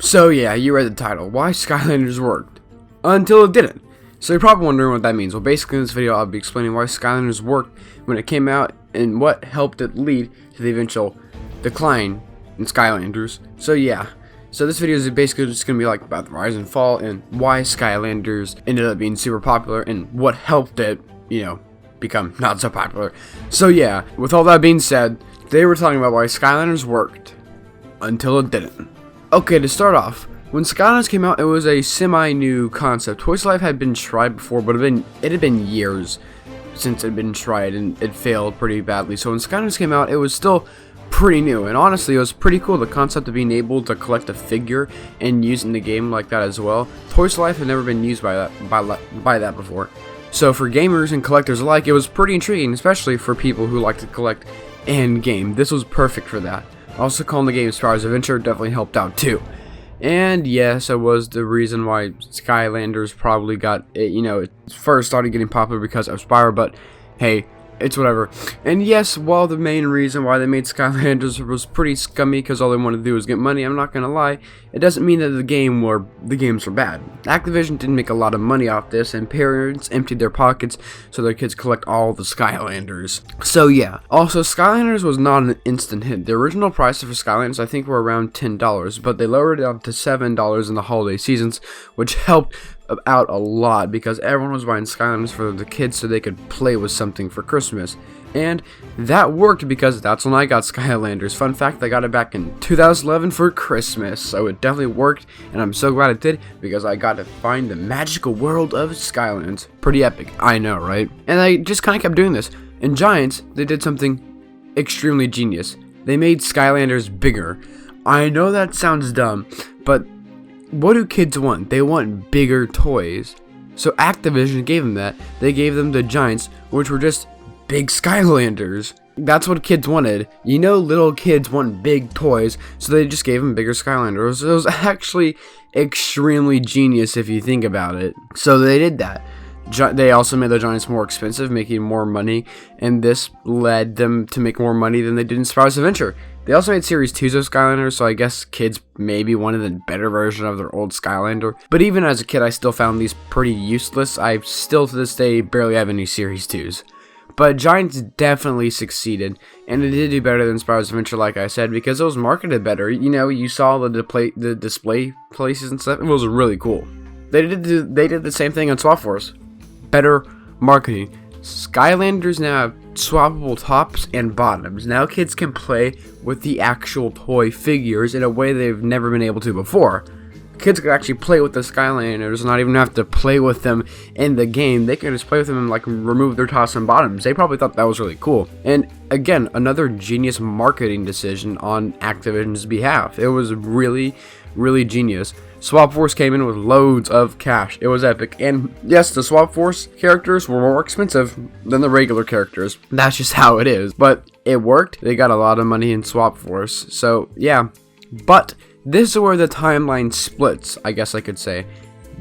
So yeah, you read the title, why Skylanders worked, until it didn't. So you're probably wondering what that means. Well, basically in this video I'll be explaining why Skylanders worked when it came out and what helped it lead to the eventual decline in Skylanders. So yeah, so this video is basically just going to be like about the rise and fall and why Skylanders ended up being super popular and what helped it, become not so popular. So yeah, with all that being said, today we're talking about why Skylanders worked until it didn't. Okay, to start off, when Skylanders came out, it was a semi-new concept. Toys to Life had been tried before, but it had been years since it had been tried, and it failed pretty badly. So when Skylanders came out, it was still pretty new, and honestly, it was pretty cool. The concept of being able to collect a figure and use it in the game like that as well. Toys to Life had never been used by that before. So for gamers and collectors alike, it was pretty intriguing, especially for people who like to collect and game. This was perfect for that. Also, calling the game Spyro's Adventure definitely helped out too. And yes, it was the reason why Skylanders probably got it first started getting popular because of Spyro, but hey, it's whatever. And yes, while the main reason why they made Skylanders was pretty scummy because all they wanted to do was get money, I'm not gonna lie, it doesn't mean that the games were bad. Activision didn't make a lot of money off this, and parents emptied their pockets so their kids collect all the Skylanders. So yeah, also Skylanders was not an instant hit. The original prices for Skylanders I think were around $10, but they lowered it up to $7 in the holiday seasons, which helped out a lot because everyone was buying Skylanders for the kids so they could play with something for Christmas. And that worked because that's when I got Skylanders. Fun fact, I got it back in 2011 for Christmas, so it definitely worked, and I'm so glad it did because I got to find the magical world of Skylands. Pretty epic, I know, right? And I just kind of kept doing this. In Giants, they did something extremely genius. They made Skylanders bigger. I know that sounds dumb, but what do kids want? They want bigger toys. So Activision gave them that. They gave them the Giants, which were just big Skylanders. That's what kids wanted. Little kids want big toys, so they just gave them bigger Skylanders. It was actually extremely genius if you think about it. So they did that. They also made the Giants more expensive, making more money, and this led them to make more money than they did in Spyro's Adventure. They also made Series 2s of Skylanders, so I guess kids maybe wanted a better version of their old Skylander. But even as a kid, I still found these pretty useless. I still, to this day, barely have any Series 2s. But Giants definitely succeeded, and it did do better than Spyro's Adventure, like I said, because it was marketed better. You saw the display places and stuff. It was really cool. They did the same thing on Swap Force. Better marketing. Skylanders now have swappable tops and bottoms. Now kids can play with the actual toy figures in a way they've never been able to before. Kids could actually play with the Skylanders and not even have to play with them in the game. They can just play with them and remove their tops and bottoms. They probably thought that was really cool. And again, another genius marketing decision on Activision's behalf. It was really, really genius. Swap Force came in with loads of cash. It was epic. And yes, the Swap Force characters were more expensive than the regular characters. That's just how it is. But it worked. They got a lot of money in Swap Force. So yeah. But this is where the timeline splits, I guess I could say.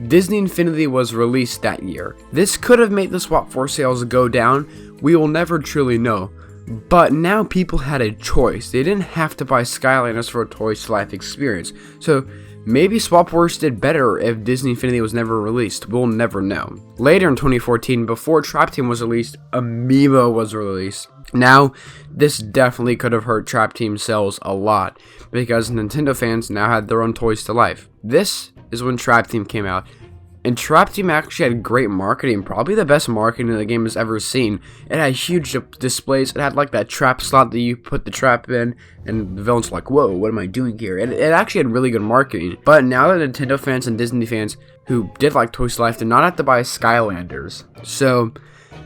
Disney Infinity was released that year. This could have made the Swap Force sales go down. We will never truly know. But now people had a choice. They didn't have to buy Skylanders for a Toys to Life experience. So maybe Swap Force did better if Disney Infinity was never released. We'll never know. Later in 2014, before Trap Team was released, Amiibo was released. Now, this definitely could have hurt Trap Team sales a lot, because Nintendo fans now had their own Toys to Life. This is when Trap Team came out, and Trap Team actually had great marketing, probably the best marketing the game has ever seen. It had huge displays. It had like that trap slot that you put the trap in, and the villains were like, whoa, what am I doing here? And it actually had really good marketing. But now that Nintendo fans and Disney fans who did like Toys to Life did not have to buy Skylanders. So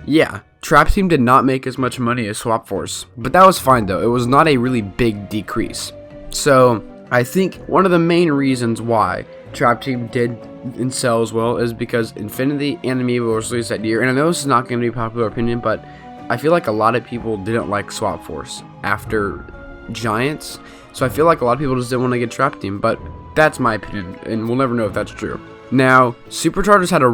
yeah, Trap Team did not make as much money as Swap Force, but that was fine though. It was not a really big decrease. So I think one of the main reasons why Trap Team did and sell as well is because Infinity and Amiibo was released that year. And I know this is not going to be a popular opinion, but I feel like a lot of people didn't like Swap Force after Giants. So I feel like a lot of people just didn't want to get Trap Team, but that's my opinion, and we'll never know if that's true. Now, Superchargers had a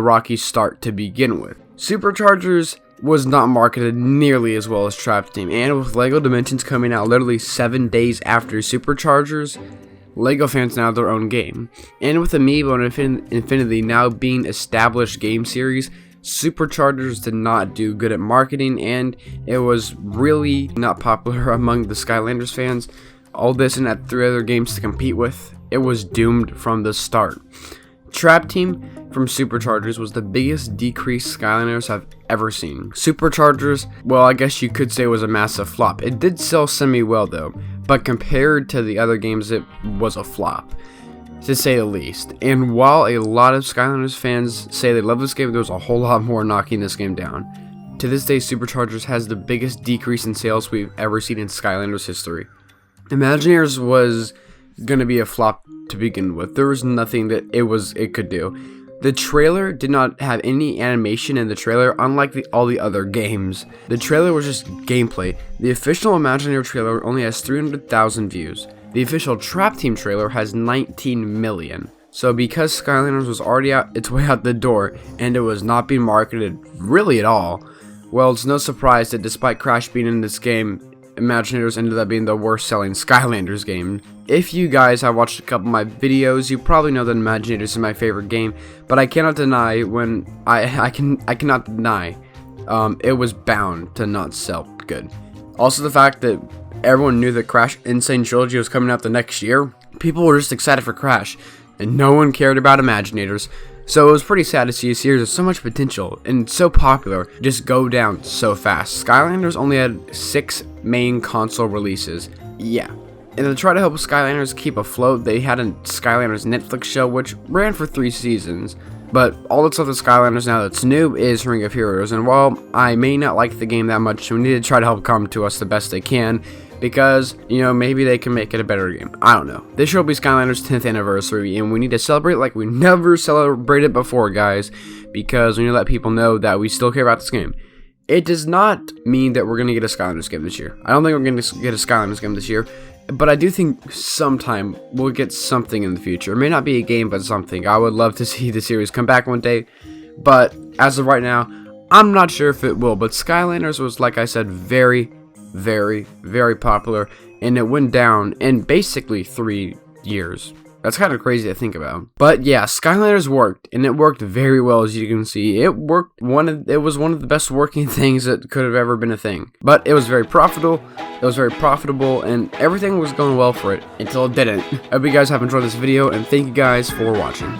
rocky start to begin with. Superchargers was not marketed nearly as well as Trap Team, and with LEGO Dimensions coming out literally 7 days after Superchargers, LEGO fans now have their own game. And with Amiibo and Infinity now being established game series, Superchargers did not do good at marketing, and it was really not popular among the Skylanders fans. All this and had 3 other games to compete with. It was doomed from the start. Trap Team from Superchargers was the biggest decrease Skylanders have ever seen. Superchargers, well, I guess you could say, was a massive flop. It did sell semi-well though, but compared to the other games, it was a flop, to say the least. And while a lot of Skylanders fans say they love this game, there's a whole lot more knocking this game down. To this day, Superchargers has the biggest decrease in sales we've ever seen in Skylanders history. Imagineers was gonna be a flop to begin with. There was nothing that it could do. The trailer did not have any animation in the trailer, unlike all the other games. The trailer was just gameplay. The official Imagineer trailer only has 300,000 views. The official Trap Team trailer has 19 million. So because Skylanders was already its way out the door, and it was not being marketed really at all, well, it's no surprise that despite Crash being in this game, Imagineers ended up being the worst selling Skylanders game. If you guys have watched a couple of my videos, you probably know that Imagineers is my favorite game, but I cannot deny I cannot deny it was bound to not sell good. Also, the fact that everyone knew that Crash Insane Trilogy was coming out the next year, people were just excited for Crash, and no one cared about Imagineers. So it was pretty sad to see a series with so much potential and so popular just go down so fast. Skylanders only had 6 main console releases. Yeah. And to try to help Skylanders keep afloat, they had a Skylanders Netflix show which ran for 3 seasons. But all that's left of Skylanders now that's new is Ring of Heroes. And while I may not like the game that much, we need to try to help come to us the best they can, because, you know, maybe they can make it a better game. I don't know. This will be Skylanders' 10th anniversary, and we need to celebrate like we never celebrated before, guys, because we need to let people know that we still care about this game. It does not mean that we're going to get a Skylanders game this year. I don't think we're going to get a Skylanders game this year, but I do think sometime we'll get something in the future. It may not be a game, but something. I would love to see the series come back one day, but as of right now, I'm not sure if it will. But Skylanders was, like I said, very, very, very popular, and it went down in basically 3 years. That's kind of crazy to think about. But yeah, Skylanders worked, and it worked very well, as you can see. It worked. It was one of the best working things that could have ever been a thing. But it was very profitable. And everything was going well for it until it didn't. I hope you guys have enjoyed this video, and thank you guys for watching.